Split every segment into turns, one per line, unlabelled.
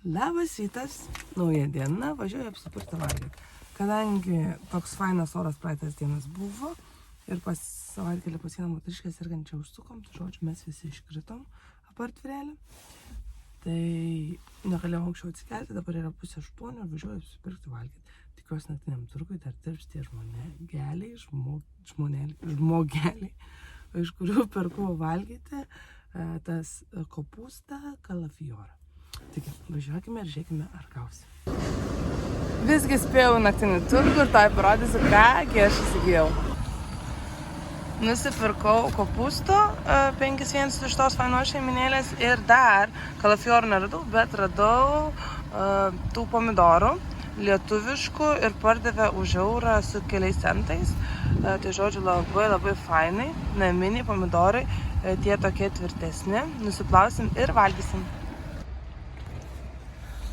Labas rytas, nauja diena, važiuoju apsipirkti valgyti. Kadangi toks fainas oras praeitas dienas buvo ir pas savaitgalį pas vieną moteriškę sergančią užsukom, tai žodžiu, mes visi iškritom apart vyrelį. Tai negalėjom anksčiau atsikelti, dabar yra 7:30 ir važiuoju apsipirkti valgyti. Tikiuosi naktiniam turgui dar dirbs tie žmogeliai, iš kurių perku valgyti tas kopūstą kalafiorą. Taigi, važiuokime ir žiūrėkime, ar gausi. Visgi spėjau naktinį turgų ir tai parodysiu, kągi aš įsigijau. Nusipirkau kopūsto 5-1 iš tos fainos šeiminėlės ir dar kalafiorų neradau, bet radau tų pomidorų lietuviškų ir pardavė už eurą su keliais centais. Tai žodžiu labai fainai, naminiai pomidorai, tie tokie tvirtesni. Nusiplausim ir valgysim.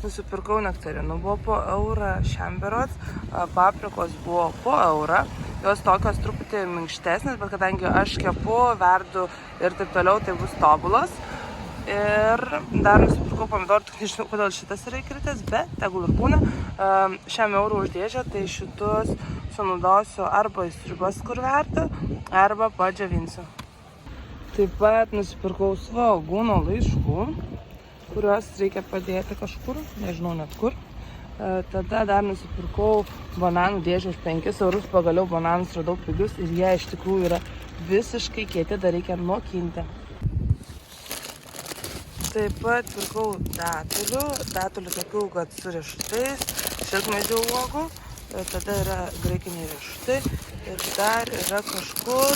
Nusipirkau nektarinų, buvo po eurą šiamberots, paprikos buvo po eurą. Jos tokios truputį minkštesnės, bet kadangi aš kepu, verdu ir taip toliau, tai bus tobulos. Ir dar nusipirkau pomidorų, tik nežinau, kodėl šitas yra įkritęs, bet tegul ir būna. Šiam eurų už dėžę, tai šitus sunaudosiu arba į sriubas, kur verdu, arba padžiovinsiu. Taip pat nusipirkau svogūno laiškų, kuriuos reikia padėti kažkur, nežinau net kur. Tada dar nusipirkau bananų dėžę už 5 eurus, pagaliau bananus radau pigius ir jie iš tikrųjų yra visiškai kieti, dar reikia nokinti. Taip pat pirkau datulių tokių, kad su riešutais, šilkmedžių uogų, tada yra graikiniai riešutai ir dar yra kažkur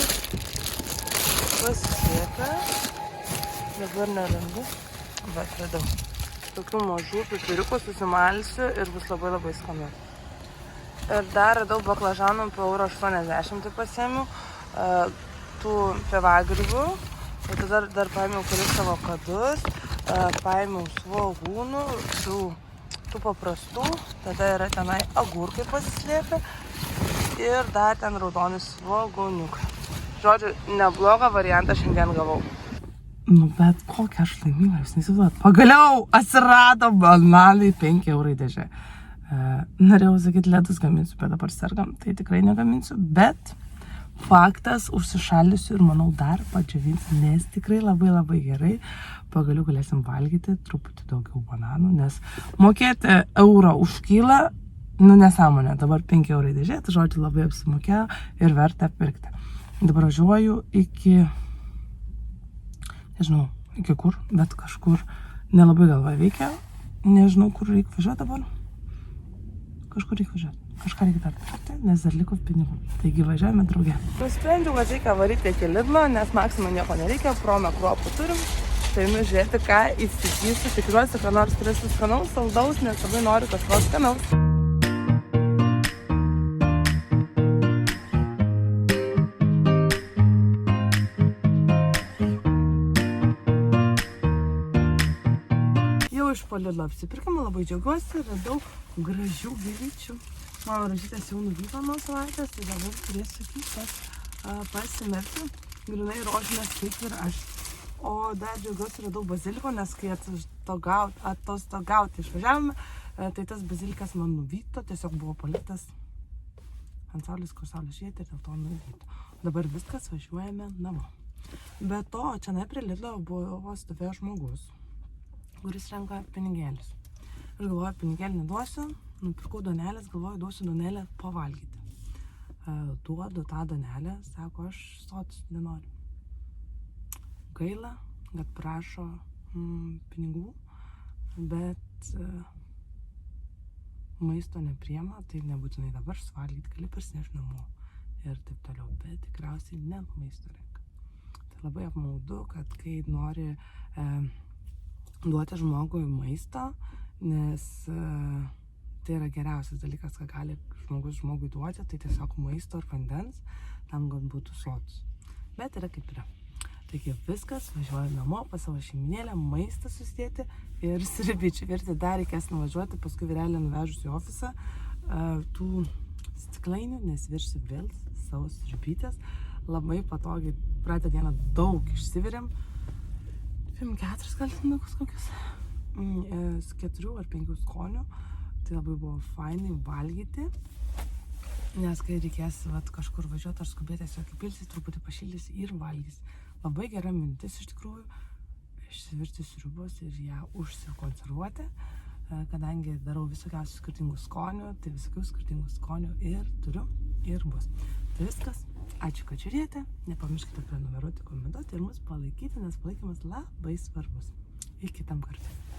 pasislėpę, dabar nerandu. Bet radau. Tokių mažų pipiriukų susimalsiu ir bus labai skanu. Ir dar radau baklažanų po €80, tai pasiėmiau tų pievagrybių. Ir tada dar paėmiau kelis avokadus, paėmiau svogūnų, tų paprastų. Tada yra tenai agurkai pasislėpę ir dar ten raudoni svogūniukai. Žodžiu, neblogą variantą šiandien gavau. Nu, bet kokia aš laiminga, jūs neįsivaizduojat. Pagaliau atsirado bananai 5 eurai dėžė. Norėjau sakyti, ledus gaminsiu, bet dabar sergam, tai tikrai negaminsiu. Bet faktas, užsišaldysiu ir manau dar padžiovinsiu, nes tikrai labai gerai. Pagaliau galėsim valgyti truputį daugiau bananų, nes mokėti eurą už kilą, nesąmonė. Dabar 5 eurai dėžė, tai žodžiu labai apsimokėjo ir verta pirkti. Dabar važiuoju nežinau, iki kur, bet kažkur nelabai galva veikia. Nežinau, kur reikia važiuoti dabar. Kažkur reikia važiuoti. Kažką reikia dar pirkti, nes dar liko pinigų. Taigi važiuojame drauge. Nusprendžiau, kad reikia varyti iki Lidlo, nes Maksimui nieko nereikia, promę kruopų turim. Tai žiūrėti, ką įsigysiu. Tikiuosi, kad nors turėsiu skanaus, saldaus, nes labai noriu kažko skanaus. Iš po Lidlo apsipirkimo labai džiaugiuosi, radau gražių gėlyčių. Mano ražytės jau nuvyko nuo savaitės, tai dabar turėsiu kitas pasimerkti. Grinai rožinės kaip ir aš. O dar džiaugiuosi, radau baziliko, nes kai atostogauti išvažiavome, tai tas bazilikas man nuvyto, tiesiog buvo paliktas ant saulės, kur saulė švietė ir dėl to nuvyto. Dabar viskas, važiuojame namo. Be to, čia prie Lidlo buvo stovėjo žmogus, kuris renka pinigėlius. Aš galvoju, pinigėlį neduosiu, nupirkau duonelės, galvoju, duosiu duonelę pavalgyti. Duodu tą duonelę, sako, aš sotus nenoriu. Gaila, kad prašo pinigų, bet maisto nepriema, tai nebūtinai dabar suvalgyti, gali parsinešti namo ir taip toliau, bet tikriausiai ne maisto renka. Tai labai apmaudu, kad kai nori duoti žmogui maisto, nes tai yra geriausias dalykas, ką gali žmogus žmogui duoti, tai tiesiog maisto ir vandens, tam kad būtų sotus. Bet yra kaip yra. Taigi viskas, važiuoju namo pas savo šeiminėlę, maistą susidėti ir sriubyčių virti. Dar reikės nuvažiuoti, paskui vyrelį nuvežus į ofisą tų stiklainių, nes virsiu vėl savo sriubytės. Labai patogiai, praeitą dieną daug išsivirėm. 4 kaltinukus kokius. 4 ar 5 skonių. Tai labai buvo fainai valgyti. Nes kai reikės kažkur važiuoti ar skubėti, tiesiog įpilsi, truputį pašildys ir valgys. Labai gera mintis iš tikrųjų išsivirti sriubos ir ją užsikonservuoti. Kadangi darau visokiausių skirtingų skonių, tai visokių skirtingų skonių ir turiu ir bus. Tai viskas. Ačiū, kad žiūrėjote. Nepamirškite prenumeruoti, komentuoti ir mus palaikyti, nes palaikymas labai svarbus. Iki kitam kartui.